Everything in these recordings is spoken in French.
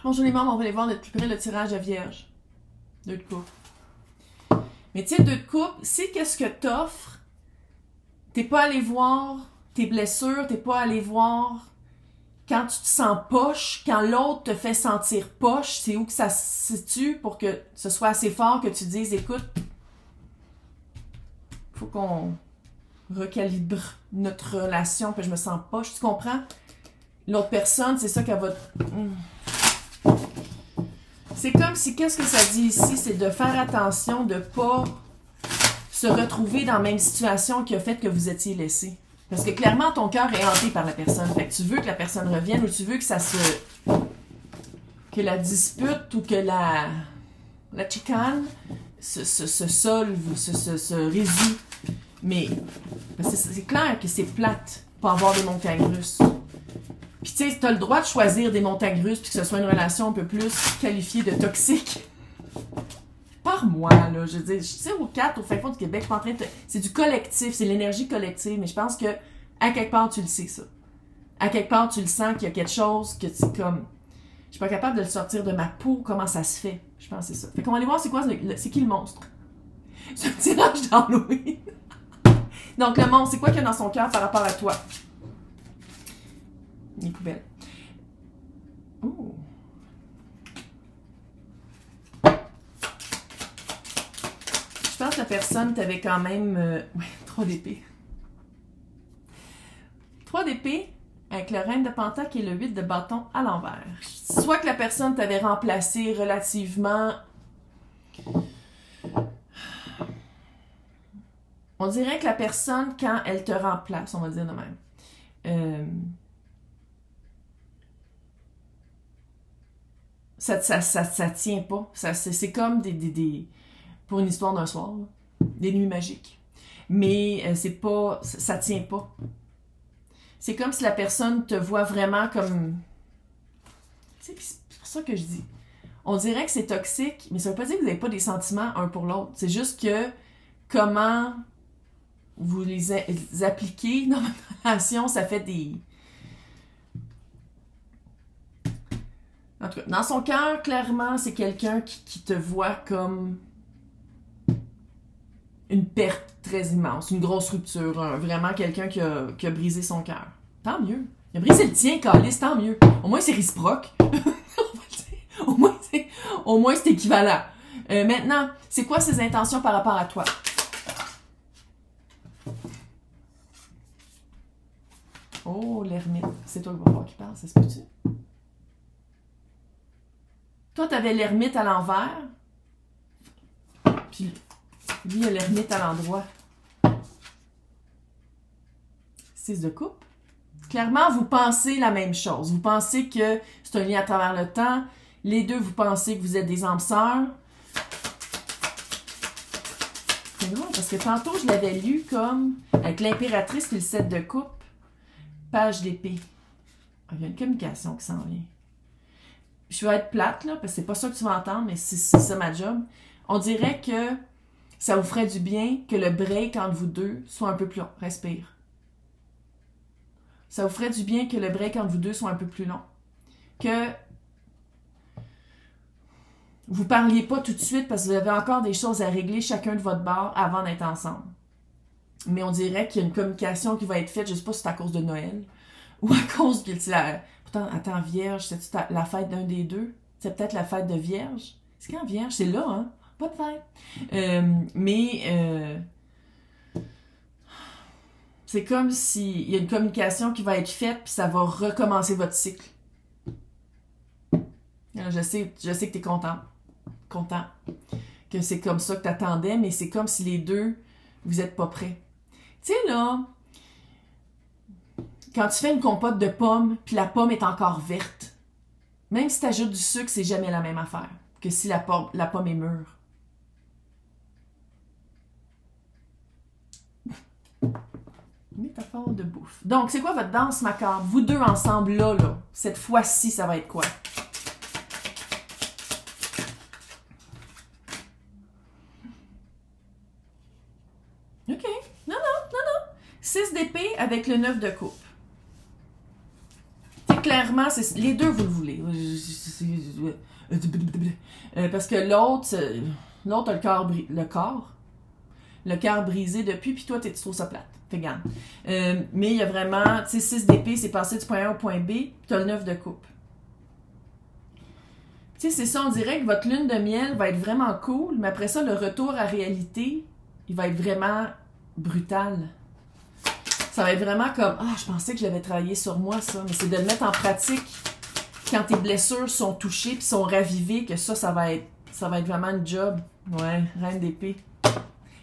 Bonjour les membres, on va aller voir de plus près le tirage de Vierge. 2 de coupe. Mais tu sais, 2 de coupe, c'est qu'est-ce que t'offres. T'es pas allé voir tes blessures, t'es pas allé voir quand tu te sens poche, quand l'autre te fait sentir poche, c'est où que ça se situe pour que ce soit assez fort que tu dises, écoute, faut qu'on recalibre notre relation, que je me sens poche, tu comprends? L'autre personne, c'est ça qu'elle va... C'est comme si, qu'est-ce que ça dit ici, c'est de faire attention, de pas se retrouver dans la même situation qui a fait que vous étiez laissé. Parce que clairement, ton cœur est hanté par la personne. Fait que tu veux que la personne revienne ou tu veux que ça se... que la dispute ou que la chicane se solve, se résout. Mais c'est clair que c'est plate pour avoir des montagnes russes. Puis tu sais, t'as le droit de choisir des montagnes russes puis que ce soit une relation un peu plus qualifiée de toxique. Par moi, là, je veux dire, je tire au 4 au fin fond du Québec, je suis pas en train de... C'est du collectif, c'est l'énergie collective, mais je pense que à quelque part, tu le sais, ça. À quelque part, tu le sens qu'il y a quelque chose que tu comme... Je suis pas capable de le sortir de ma peau, comment ça se fait. Je pense que c'est ça. Fait qu'on va aller voir c'est quoi, c'est qui le monstre. C'est un tirage d'Halloween. Donc le monstre, c'est quoi qu'il y a dans son cœur par rapport à toi? Les poubelles. Ouh. Je pense que la personne t'avait quand même... ouais, 3 d'épée. 3 d'épée avec le reine de pentacle et le 8 de bâton à l'envers. Soit que la personne t'avait remplacé relativement... On dirait que la personne, quand elle te remplace, on va dire de même, ça tient pas. C'est comme pour une histoire d'un soir, là, des nuits magiques. Mais c'est pas, ça tient pas. C'est comme si la personne te voit vraiment comme... C'est pour ça que je dis. On dirait que c'est toxique, mais ça veut pas dire que vous n'avez pas des sentiments un pour l'autre. C'est juste que comment vous les appliquez dans votre relation, ça fait des... En tout cas, dans son cœur, clairement, c'est quelqu'un qui te voit comme une perte très immense, une grosse rupture, vraiment quelqu'un qui a brisé son cœur. Tant mieux. Il a brisé le tien, Calice, tant mieux. Au moins, c'est réciproque. Au moins, c'est équivalent. Maintenant, c'est quoi ses intentions par rapport à toi? Oh, l'ermite. C'est toi le voir qui parle, ça se peut-tu? Toi, t'avais l'ermite à l'envers. Puis, lui, il a l'ermite à l'endroit. 6 de coupe. Clairement, vous pensez la même chose. Vous pensez que c'est un lien à travers le temps. Les deux, vous pensez que vous êtes des âmes sœurs. C'est drôle, parce que tantôt, je l'avais lu comme avec l'impératrice et le 7 de coupe. Page d'épée. Il y a une communication qui s'en vient. Je vais être plate, là, parce que c'est pas ça que tu vas entendre, mais c'est ça ma job. On dirait que ça vous ferait du bien que le break entre vous deux soit un peu plus long. Respire. Ça vous ferait du bien que le break entre vous deux soit un peu plus long. Que vous parliez pas tout de suite parce que vous avez encore des choses à régler chacun de votre bord avant d'être ensemble. Mais on dirait qu'il y a une communication qui va être faite, je sais pas si c'est à cause de Noël ou à cause que pourtant, attends, Vierge, c'est la fête d'un des deux? C'est peut-être la fête de Vierge? C'est quand Vierge? C'est là, hein? Pas de fête. C'est comme s'il y a une communication qui va être faite puis ça va recommencer votre cycle. Alors, je sais que t'es content que c'est comme ça que t'attendais, mais c'est comme si les deux, vous êtes pas prêts. Tu sais, là, quand tu fais une compote de pommes, puis la pomme est encore verte, même si tu ajoutes du sucre, c'est jamais la même affaire que si la pomme est mûre. Métaphore de bouffe. Donc, c'est quoi votre danse macabre? Vous deux ensemble, là, cette fois-ci, ça va être quoi? OK. Non. 6 d'épée avec le 9 de coupe. C'est clairement, les deux, vous le voulez. Parce que l'autre a le cœur brisé depuis, puis toi, tu trouves ça plate. Fait garde. Mais il y a vraiment, tu sais, 6 d'épée, c'est passé du point A au point B, puis tu as le 9 de coupe. Tu sais, c'est ça, on dirait que votre lune de miel va être vraiment cool, mais après ça, le retour à réalité, il va être vraiment brutal. Ça va être vraiment comme, je pensais que je l'avais travaillé sur moi, ça, mais c'est de le mettre en pratique quand tes blessures sont touchées puis sont ravivées, que ça va être vraiment une job. Ouais, reine d'épée.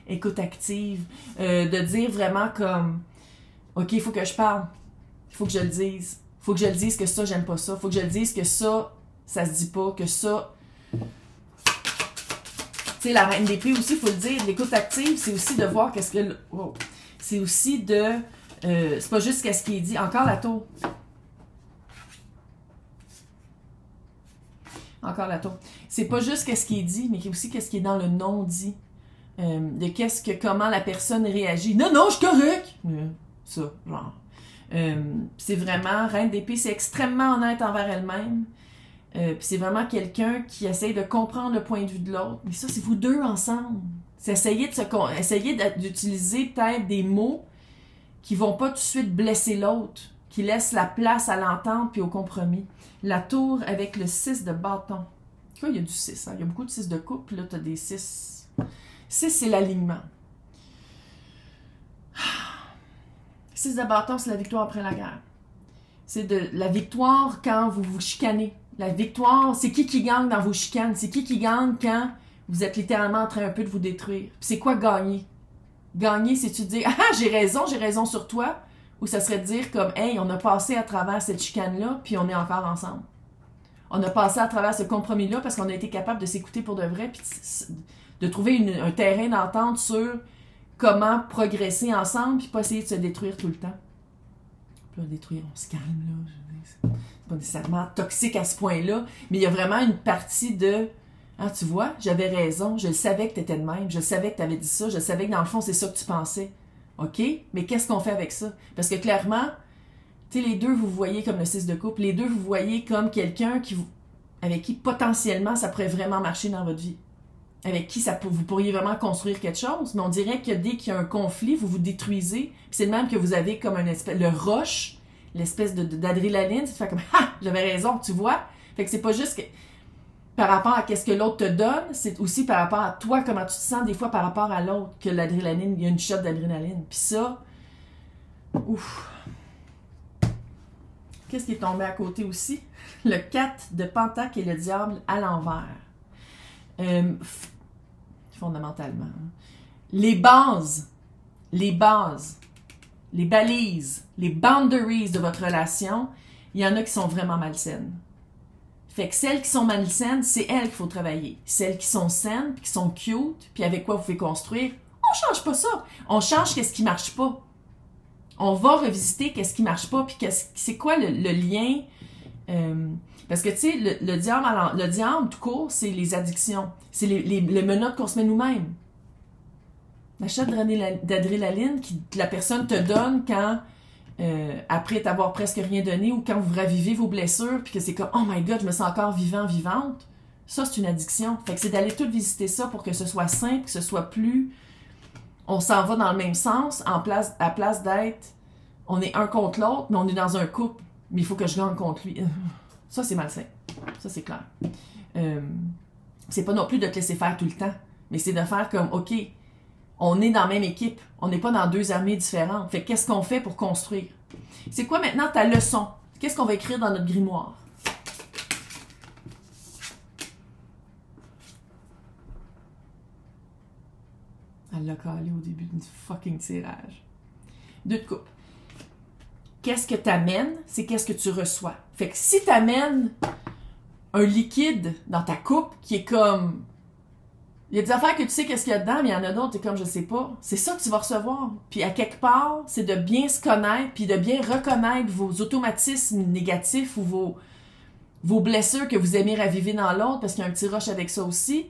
Écoute active. De dire vraiment comme, OK, il faut que je parle. Il faut que je le dise. Il faut que je le dise que ça, j'aime pas ça. Il faut que je le dise que ça se dit pas, que ça... Tu sais, la reine d'épée aussi, il faut le dire, l'écoute active, c'est aussi de voir qu'est-ce que... Wow. C'est aussi de... c'est pas juste qu'est-ce qui est dit. Encore la tour. Encore la tour. C'est pas juste qu'est-ce qui est dit, mais aussi qu'est-ce qui est dans le non-dit. De comment la personne réagit. Non, je suis correct! Ça, genre. C'est vraiment, reine d'épée, c'est extrêmement honnête envers elle-même. Puis c'est vraiment quelqu'un qui essaye de comprendre le point de vue de l'autre. Mais ça, c'est vous deux ensemble. C'est essayer d'utiliser peut-être des mots qui vont pas tout de suite blesser l'autre, qui laissent la place à l'entente puis au compromis. La tour avec le 6 de bâton. Tu vois, il y a du 6. Hein? Il y a beaucoup de 6 de coupe, puis là, tu as des 6. 6, c'est l'alignement. 6 de bâton, c'est la victoire après la guerre. C'est de la victoire quand vous vous chicanez. La victoire, c'est qui gagne dans vos chicanes? C'est qui gagne quand vous êtes littéralement en train un peu de vous détruire? Puis c'est quoi gagner? Gagner, c'est-tu de dire « Ah, j'ai raison sur toi » ou ça serait de dire comme « Hey, on a passé à travers cette chicane-là, puis on est encore ensemble. » On a passé à travers ce compromis-là parce qu'on a été capable de s'écouter pour de vrai, puis de trouver un terrain d'entente sur comment progresser ensemble, puis pas essayer de se détruire tout le temps. Puis là, détruire, on se calme, là. C'est pas nécessairement toxique à ce point-là, mais il y a vraiment une partie de « Ah, tu vois, j'avais raison, je le savais que tu étais de même, je savais que tu avais dit ça, je savais que dans le fond, c'est ça que tu pensais. OK? Mais qu'est-ce qu'on fait avec ça? » Parce que clairement, tu sais, les deux, vous voyez comme le 6 de coupe, les deux, vous voyez comme quelqu'un avec qui potentiellement ça pourrait vraiment marcher dans votre vie. Avec qui vous pourriez vraiment construire quelque chose, mais on dirait que dès qu'il y a un conflit, vous vous détruisez, puis c'est le même que vous avez comme le rush, l'espèce d'adrénaline, c'est de faire comme « Ah! J'avais raison, tu vois? » Fait que c'est pas juste que par rapport à qu'est-ce que l'autre te donne, c'est aussi par rapport à toi, comment tu te sens des fois par rapport à l'autre, que l'adrénaline, il y a une shot d'adrénaline. Puis ça, ouf. Qu'est-ce qui est tombé à côté aussi? Le 4 de Pentacle et le diable à l'envers. Fondamentalement. Les bases, les balises, les boundaries de votre relation, il y en a qui sont vraiment malsaines. Fait que celles qui sont malsaines, c'est elles qu'il faut travailler. Celles qui sont saines, puis qui sont cute, puis avec quoi vous pouvez construire, on change pas ça. On change qu'est-ce qui marche pas. On va revisiter qu'est-ce qui marche pas, puis c'est quoi le lien. Parce que, tu sais, le diable, tout court, c'est les addictions. C'est les menottes qu'on se met nous-mêmes. L'achat d'adrénaline que la personne te donne quand, après t'avoir presque rien donné, ou quand vous ravivez vos blessures, puis que c'est comme « Oh my God, je me sens encore vivante », ça, c'est une addiction. Fait que c'est d'aller tout visiter ça pour que ce soit simple, que ce soit plus... On s'en va dans le même sens, à place d'être... On est un contre l'autre, mais on est dans un couple. Mais il faut que je gagne contre lui. Ça, c'est malsain. Ça, c'est clair. C'est pas non plus de te laisser faire tout le temps, mais c'est de faire comme, OK, on est dans la même équipe. On n'est pas dans deux armées différentes. Fait qu'est-ce qu'on fait pour construire? C'est quoi maintenant ta leçon? Qu'est-ce qu'on va écrire dans notre grimoire? Elle l'a calé au début du fucking tirage. 2 de coupe. Qu'est-ce que t'amènes, c'est qu'est-ce que tu reçois. Fait que si t'amènes un liquide dans ta coupe qui est comme... Il y a des affaires que tu sais qu'est-ce qu'il y a dedans, mais il y en a d'autres, t'es comme je sais pas. C'est ça que tu vas recevoir. Puis à quelque part, c'est de bien se connaître, puis de bien reconnaître vos automatismes négatifs ou vos blessures que vous aimez raviver dans l'autre, parce qu'il y a un petit rush avec ça aussi,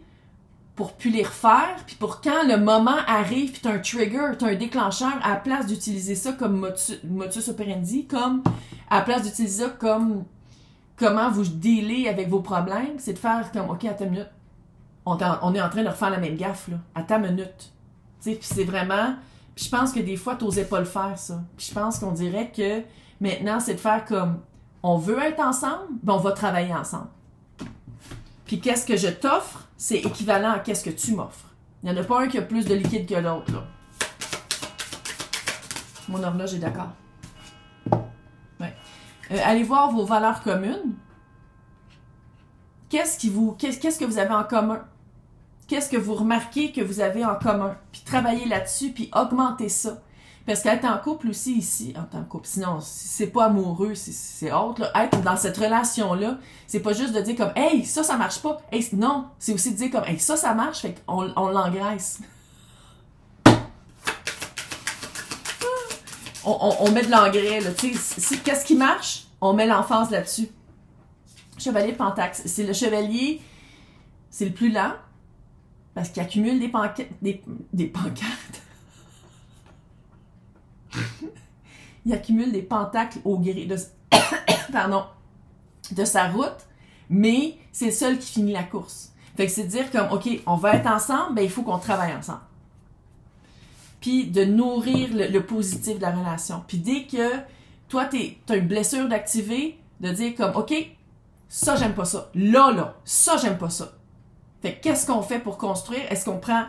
pour plus les refaire, puis pour quand le moment arrive, puis t'as un trigger, t'as un déclencheur, à la place d'utiliser ça comme motus operandi, comme à la place d'utiliser ça comme comment vous dealez avec vos problèmes, c'est de faire comme, OK, attends une minute. On est en train de refaire la même gaffe, là. Attends une minute. Tu sais, puis c'est vraiment... Puis je pense que des fois, t'osais pas le faire, ça. Puis je pense qu'on dirait que maintenant, c'est de faire comme, on veut être ensemble, ben on va travailler ensemble. Puis qu'est-ce que je t'offre, c'est équivalent à qu'est-ce que tu m'offres. Il n'y en a pas un qui a plus de liquide que l'autre, là. Mon horloge est d'accord. Ouais. Allez voir vos valeurs communes. Qu'est-ce que vous avez en commun? Qu'est-ce que vous remarquez que vous avez en commun? Puis travaillez là-dessus, puis augmentez ça. Parce qu'être en couple aussi ici, en couple, sinon, c'est pas amoureux, c'est autre, là. Être dans cette relation-là, c'est pas juste de dire comme, hey, ça marche pas. Hey, non, c'est aussi de dire comme, hey, ça marche, fait qu'on l'engraisse. On met de l'engrais, là, tu sais, qu'est-ce qui marche? On met l'emphase là-dessus. Chevalier de Pentacle, c'est le chevalier, c'est le plus lent, parce qu'il accumule des pancartes. Il accumule des pentacles au gré de, de sa route, mais c'est le seul qui finit la course. Fait que c'est de dire comme, OK, on va être ensemble, ben il faut qu'on travaille ensemble. Puis de nourrir le positif de la relation. Puis dès que toi, t'as une blessure d'activer, de dire comme, OK, ça, j'aime pas ça. Là, ça, j'aime pas ça. Fait que qu'est-ce qu'on fait pour construire? Est-ce qu'on prend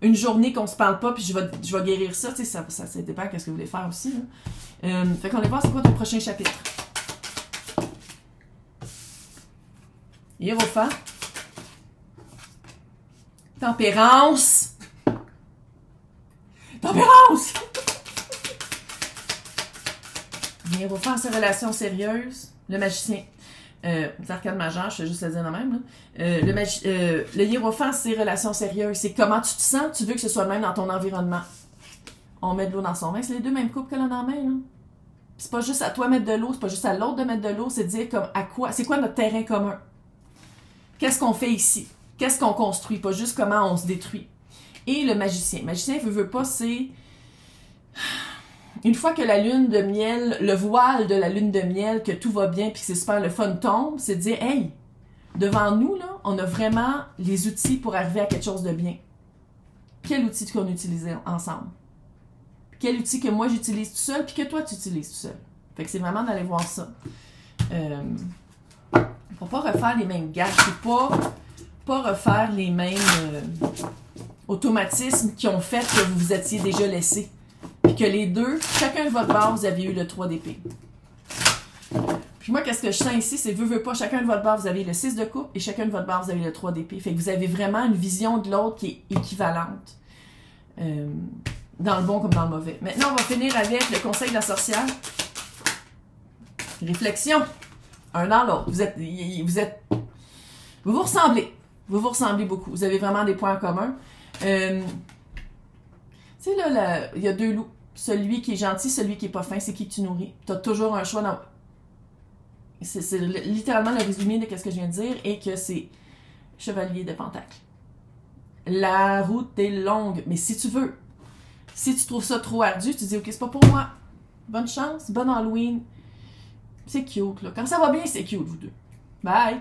une journée qu'on se parle pas, puis je vais guérir ça? Tu sais, ça dépend de ce que vous voulez faire aussi, là. Fait qu'on va voir c'est quoi ton prochain chapitre. Hiérophant. Tempérance. Tempérance! Hiérophant, c'est relation sérieuse. Le magicien. C'est arcane majeur, je fais juste le dire de même. Là. Le hiérophant, c'est relation sérieuse. C'est comment tu te sens, tu veux que ce soit le même dans ton environnement. On met de l'eau dans son vin. C'est les deux mêmes coupes qu'elle a dans la main. Là. C'est pas juste à toi de mettre de l'eau, c'est pas juste à l'autre de mettre de l'eau, c'est de dire comme à quoi, c'est quoi notre terrain commun? Qu'est-ce qu'on fait ici? Qu'est-ce qu'on construit? Pas juste comment on se détruit. Et le magicien. Le magicien, veut pas, c'est... Une fois que la lune de miel, le voile de la lune de miel, que tout va bien puis que c'est super le fun tombe, c'est de dire, hey, devant nous, là, on a vraiment les outils pour arriver à quelque chose de bien. Quel outil qu'on utilise ensemble? Quel outil que moi j'utilise tout seul puis que toi tu utilises tout seul? Fait que c'est vraiment d'aller voir ça. Faut pas refaire les mêmes gaffes, faut pas refaire les mêmes automatismes qui ont fait que vous vous étiez déjà laissé. Puis que les deux, chacun de votre bord, vous aviez eu le 3 d'épée. Puis moi, qu'est-ce que je sens ici, c'est veux pas, chacun de votre bord, vous avez le 6 de coupe et chacun de votre bord, vous avez le 3 d'épée. Fait que vous avez vraiment une vision de l'autre qui est équivalente. Dans le bon comme dans le mauvais. Maintenant, on va finir avec le conseil de la sorcière. Réflexion. Un dans l'autre. Vous vous ressemblez. Vous vous ressemblez beaucoup. Vous avez vraiment des points en commun. Tu sais, là, il y a deux loups. Celui qui est gentil, celui qui est pas fin, c'est qui que tu nourris. Tu as toujours un choix dans... C'est littéralement le résumé de ce que je viens de dire et que c'est chevalier de Pentacle. La route est longue, mais si tu veux, si tu trouves ça trop ardu, tu dis « Ok, c'est pas pour moi. Bonne chance, bonne Halloween. » C'est cute, là. Quand ça va bien, c'est cute, vous deux. Bye!